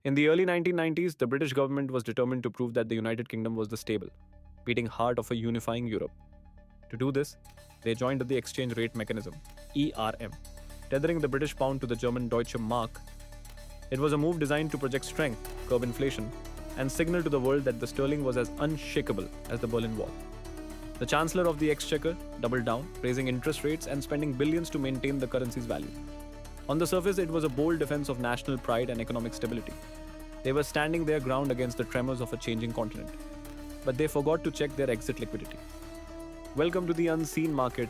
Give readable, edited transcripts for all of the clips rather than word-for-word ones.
In the early 1990s, the British government was determined to prove that the United Kingdom was the stable, beating heart of a unifying Europe. To do this, they joined the exchange rate mechanism, ERM, tethering the British pound to the German Deutsche Mark. It was a move designed to project strength, curb inflation, and signal to the world that the sterling was as unshakable as the Berlin Wall. The Chancellor of the Exchequer doubled down, raising interest rates and spending billions to maintain the currency's value. On the surface, it was a bold defense of national pride and economic stability. They were standing their ground against the tremors of a changing continent. But they forgot to check their exit liquidity. Welcome to the unseen market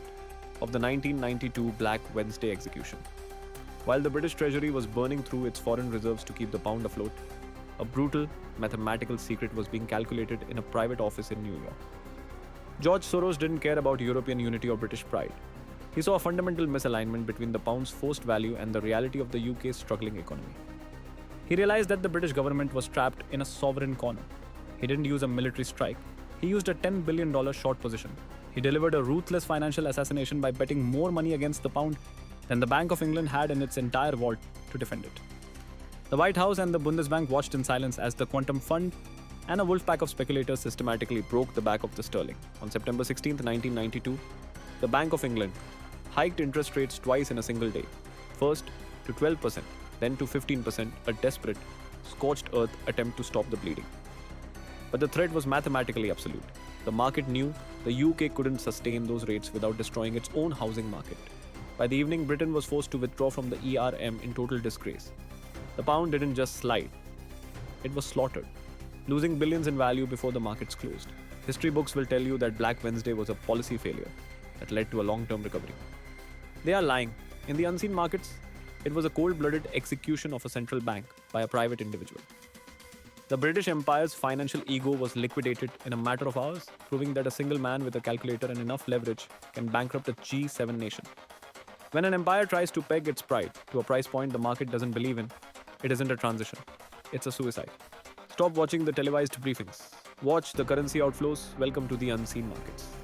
of the 1992 Black Wednesday execution. While the British Treasury was burning through its foreign reserves to keep the pound afloat, a brutal mathematical secret was being calculated in a private office in New York. George Soros didn't care about European unity or British pride. He saw a fundamental misalignment between the pound's forced value and the reality of the UK's struggling economy. He realized that the British government was trapped in a sovereign corner. He didn't use a military strike. He used a $10 billion short position. He delivered a ruthless financial assassination by betting more money against the pound than the Bank of England had in its entire vault to defend it. The White House and the Bundesbank watched in silence as the Quantum Fund and a wolf pack of speculators systematically broke the back of the sterling. On September 16, 1992, the Bank of England hiked interest rates twice in a single day. First to 12%, then to 15%, a desperate, scorched earth attempt to stop the bleeding. But the threat was mathematically absolute. The market knew the UK couldn't sustain those rates without destroying its own housing market. By the evening, Britain was forced to withdraw from the ERM in total disgrace. The pound didn't just slide, it was slaughtered, losing billions in value before the markets closed. History books will tell you that Black Wednesday was a policy failure that led to a long-term recovery. They are lying. In the unseen markets, it was a cold-blooded execution of a central bank by a private individual. The British Empire's financial ego was liquidated in a matter of hours, proving that a single man with a calculator and enough leverage can bankrupt a G7 nation. When an empire tries to peg its pride to a price point the market doesn't believe in, it isn't a transition. It's a suicide. Stop watching the televised briefings. Watch the currency outflows. Welcome to the unseen markets.